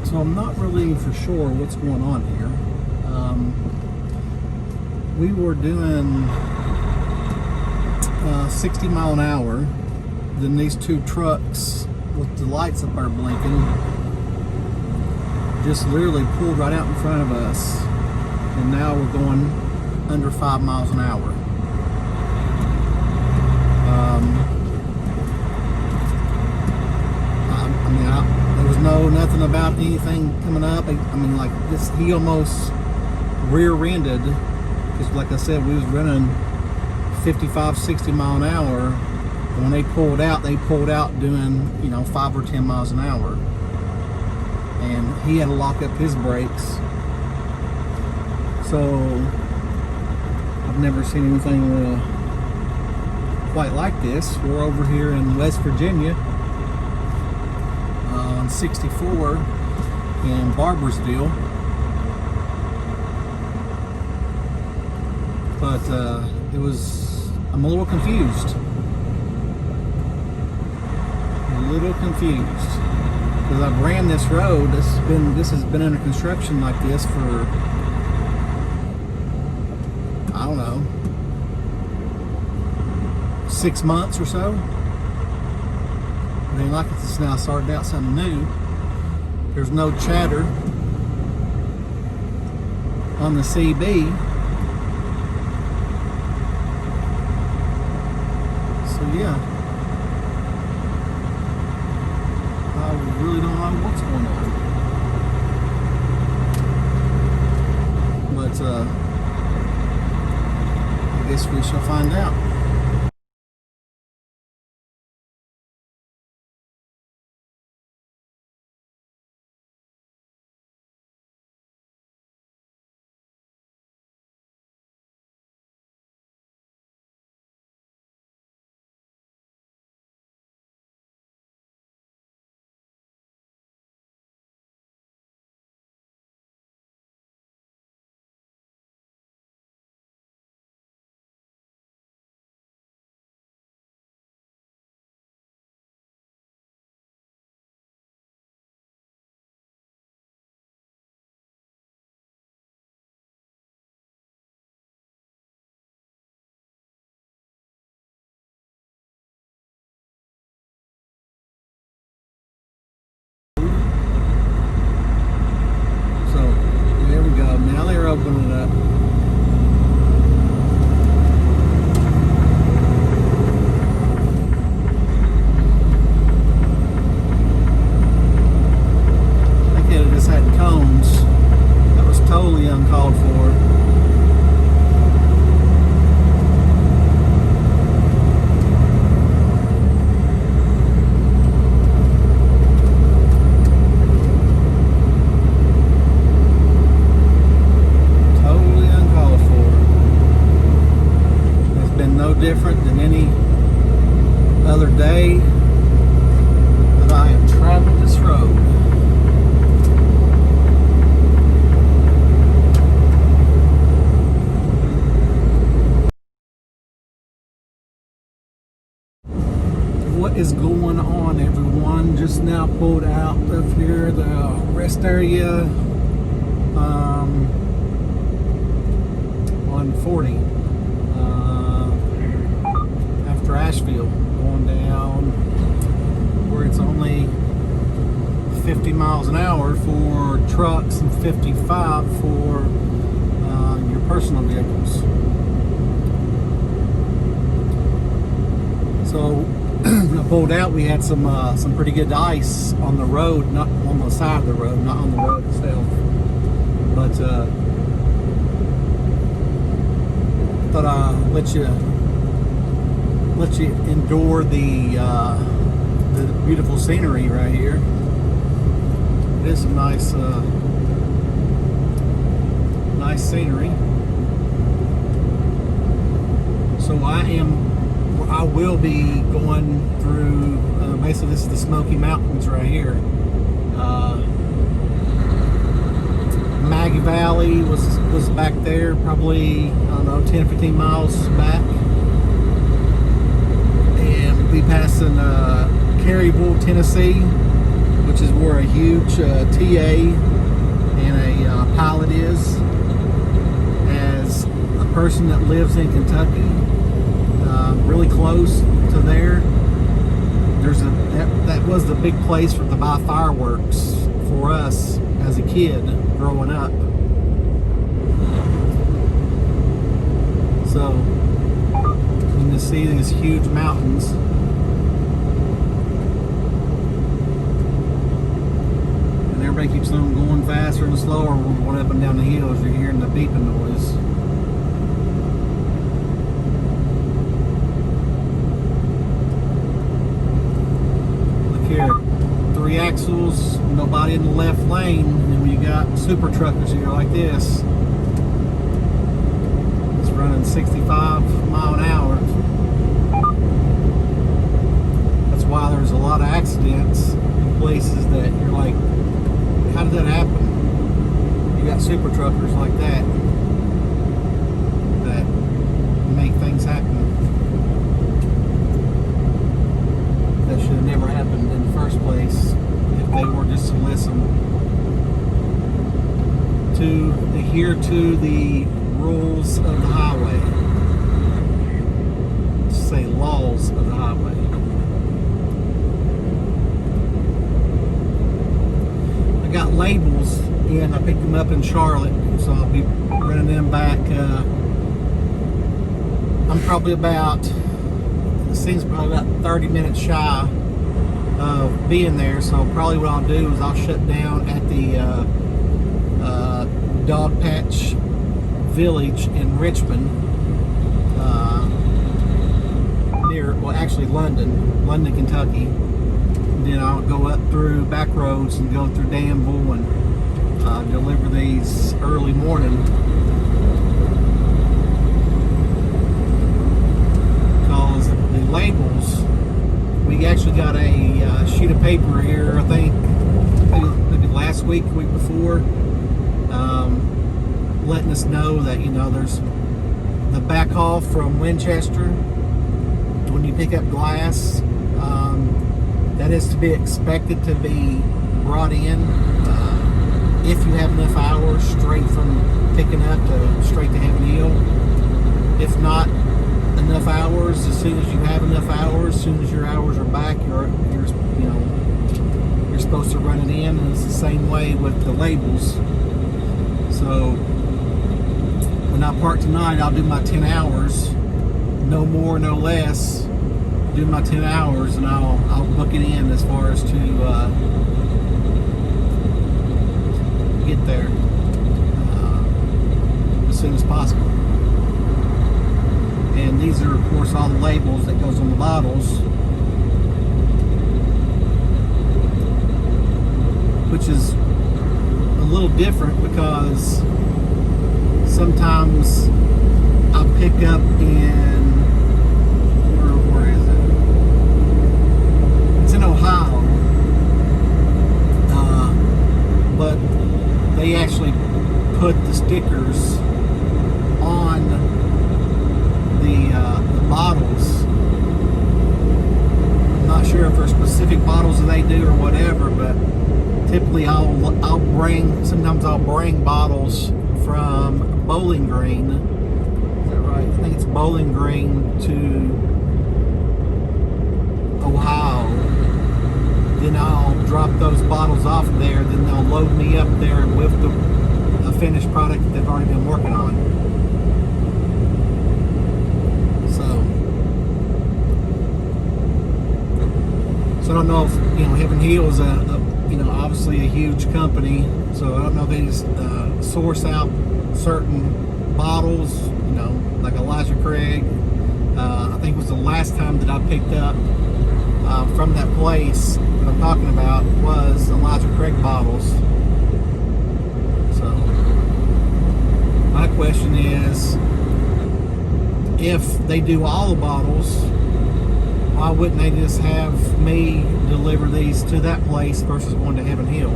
So I'm not really for sure what's going on here. We were doing 60 mile an hour. Then these two trucks with the lights up there blinking just literally pulled right out in front of us. And now we're going under 5 miles an hour. There was nothing about anything coming up. I mean, like this, he almost rear-ended, because like I said, we was running 55, 60 mile an hour. And when they pulled out doing, 5 or 10 miles an hour. And he had to lock up his brakes. So I've never seen anything quite like this. We're over here in West Virginia on 64 in Barbersville. But I'm a little confused. Because I've ran this road. This has been under construction like this for, I don't know, 6 months or so. It ain't like it's now starting out something new. There's no chatter on the CB. So yeah, I really don't know what's going on. But I guess we shall find out. Now they're opening it up. I think it just had cones. That was totally uncalled for. Different than any other day that I have traveled this road. What is going on, everyone? Just now pulled out of here the rest area on 40. Asheville, going down where it's only 50 miles an hour for trucks and 55 for your personal vehicles. So when I pulled out, we had some pretty good ice on the road, not on the side of the road, not on the road itself. But thought I'd let you endure the beautiful scenery right here. It is some nice scenery. So I will be going through basically this is the Smoky Mountains right here. Maggie Valley was back there, probably, I don't know, 10 or 15 miles back. And we'll be passing Caryville, Tennessee. which is where a huge TA and a pilot is. As a person that lives in Kentucky, really close to there, that was the big place to buy fireworks for us as a kid growing up. So you can see these huge mountains. And everybody keeps on going faster and slower when we're going up and down the hills. You're hearing the beeping noise. Look here. 3 axles, nobody in the left lane. And then when you got super truckers here like this, running 65 mile an hour. That's why there's a lot of accidents in places that you're like, how did that happen? You got super truckers like that make things happen that should have never happened in the first place if they were just to listen to adhere to the rules of the highway. Say laws of the highway. I got labels and I picked them up in Charlotte, so I'll be running them back. I'm probably about, this thing's probably about 30 minutes shy of being there, so probably what I'll do is I'll shut down at the Dog Patch Village in Richmond, actually London, Kentucky. And then I'll go up through back roads and go through Danville and deliver these early morning. Because the labels, we actually got a sheet of paper here, I think maybe last week before, letting us know that, you know, there's the back haul from Winchester. When you pick up glass, that is to be expected to be brought in if you have enough hours straight from picking up to straight to Heaven Hill. If not enough hours, as soon as you have enough hours, as soon as your hours are back, you're supposed to run it in. And it's the same way with the labels. So when I park tonight, I'll do my 10 hours, no more, no less. Do my 10 hours, and I'll book it in as far as to get there as soon as possible. And these are, of course, all the labels that goes on the bottles, which is a little different because sometimes I'll pick up in, where is it? It's in Ohio, but they actually put the stickers on the bottles. I'm not sure if there's specific bottles that they do or whatever, but typically sometimes I'll bring bottles from Bowling Green. Is that right? I think it's Bowling Green to Ohio. Then I'll drop those bottles off there. Then they'll load me up there with a finished product that they've already been working on. So I don't know if, Heaven Hill is obviously a huge company. So I don't know if they just source out certain bottles, like Elijah Craig. I think it was the last time that I picked up from that place that I'm talking about was Elijah Craig bottles. So my question is, if they do all the bottles, why wouldn't they just have me deliver these to that place versus going to Heaven Hill?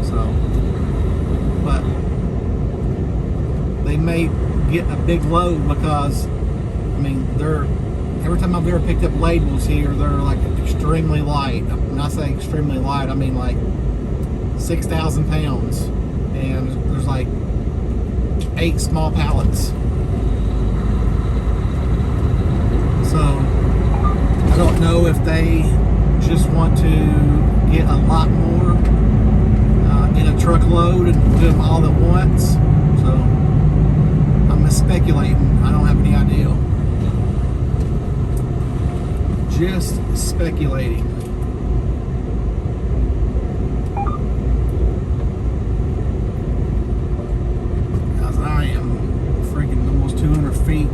So, but they may get a big load because, they're every time I've ever picked up labels here, they're like extremely light. When I say extremely light, I mean like 6,000 pounds, and there's like 8 small pallets. So I don't know if they just want to get a lot more in a truckload and do them all at once. So I'm just speculating. I don't have any idea. Just speculating. Because I am freaking almost 200 feet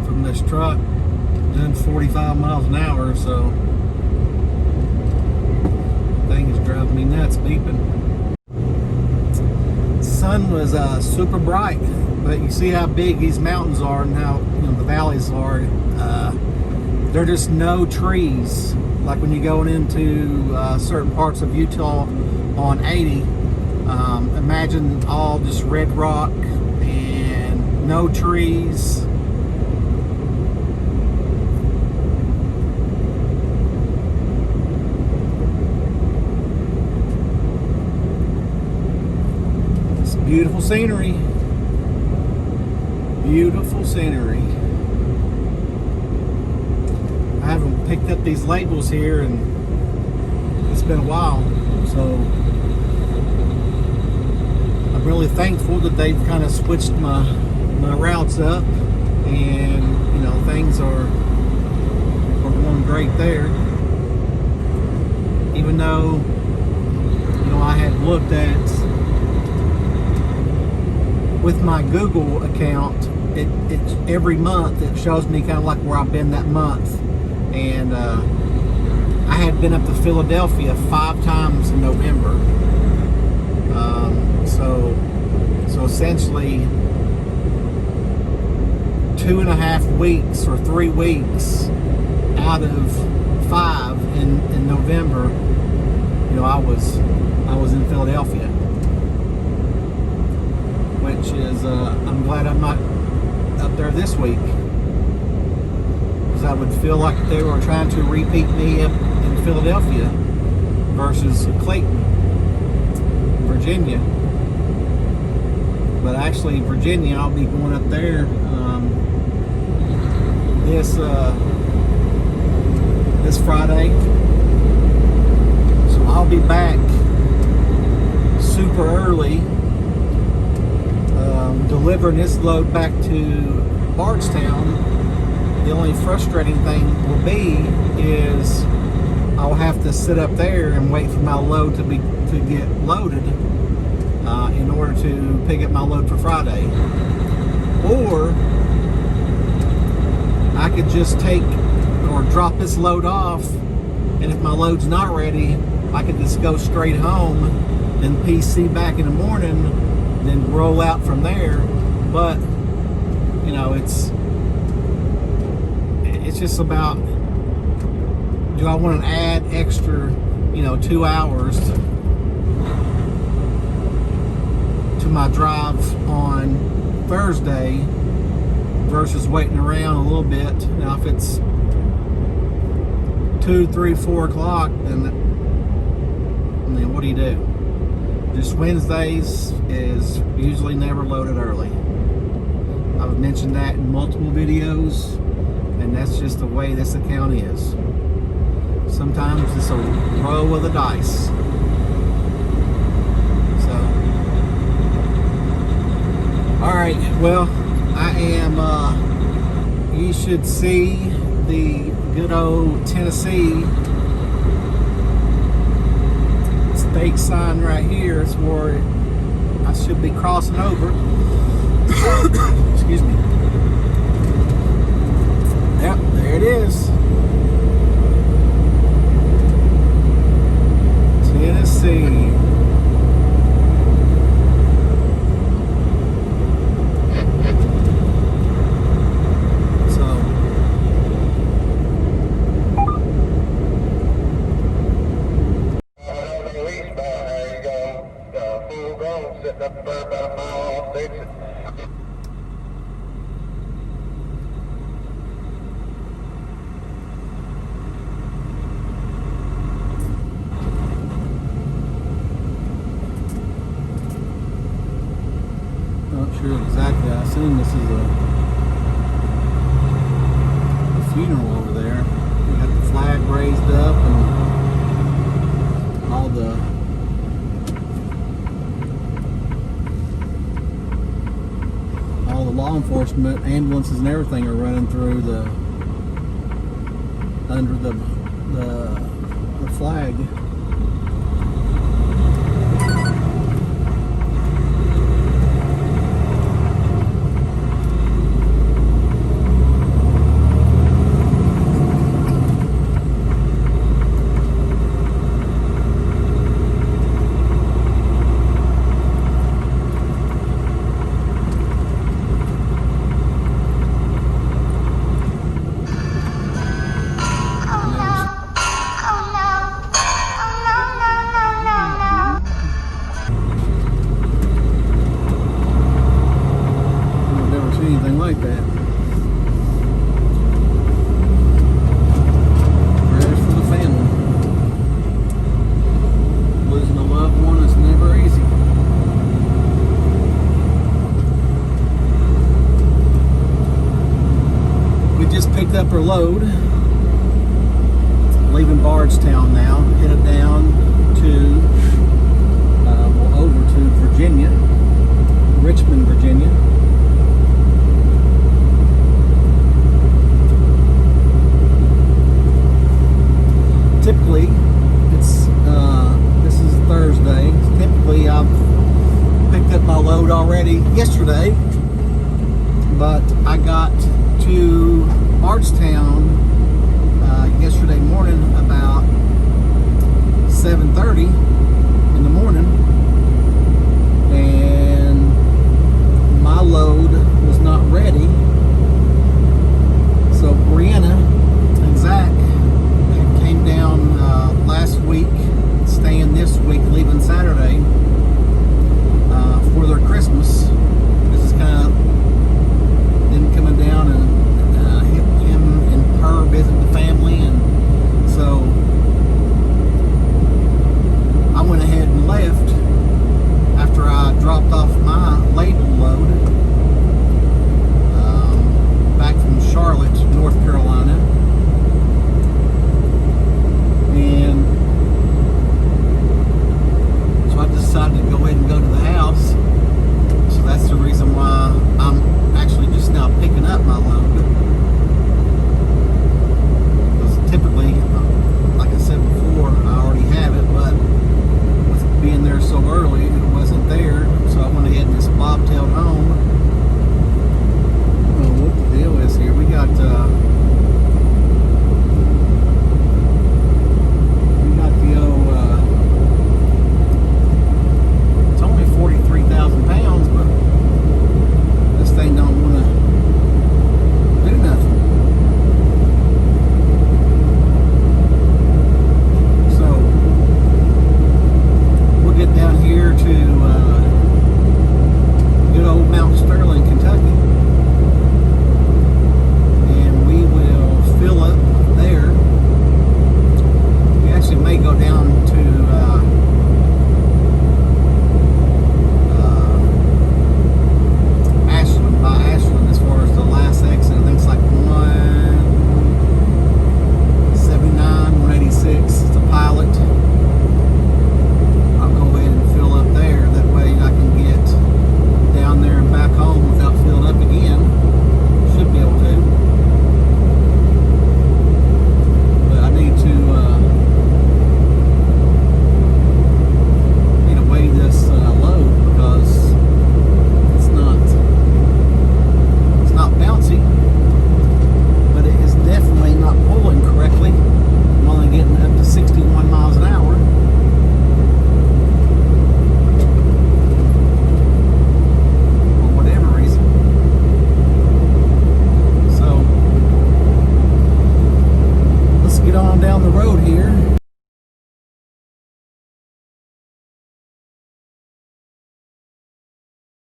from this truck, doing 45 miles an hour, so the thing is driving me nuts, beeping. The sun was super bright, but you see how big these mountains are and how, you know, the valleys are. There are just no trees. Like when you're going into certain parts of Utah on 80, imagine all just red rock and no trees. It's beautiful scenery. Beautiful scenery. I haven't picked up these labels here and it's been a while, so I'm really thankful that they've kind of switched my routes up, and you know, things are going great there. Even though, you know, I had looked at, with my Google account, it's every month it shows me kind of like where I've been that month, and I had been up to Philadelphia 5 times in November. So essentially 2.5 weeks or 3 weeks out of 5 in November, you know, I was in Philadelphia, which is I'm glad I'm not up there this week, because I would feel like they were trying to repeat me up in Philadelphia versus Clayton, Virginia. But actually, Virginia, I'll be going up there this Friday, so I'll be back super early, delivering this load back to Bardstown. The only frustrating thing will be is I'll have to sit up there and wait for my load to get loaded in order to pick up my load for Friday. Or I could just take or drop this load off, and if my load's not ready, I could just go straight home and PC back in the morning, then roll out from there. But you know, it's just about, do I want to add extra, you know, 2 hours to my drive on Thursday versus waiting around a little bit? Now if it's 2, 3, 4 o'clock, then what do you do? Just Wednesdays is usually never loaded early. I've mentioned that in multiple videos, and that's just the way this account is. Sometimes it's a roll of the dice. So, alright, well, I am, you should see the good old Tennessee stake sign right here. It's where I should be crossing over. Excuse me. Yep, there it is. Tennessee. funeral over there. We got the flag raised up and all the law enforcement, ambulances and everything are running through under the flag. Anything like that. Prayers for the family. Losing a loved one is never easy. We just picked up our load, leaving Bardstown now, headed down to over to Virginia, Richmond, Virginia.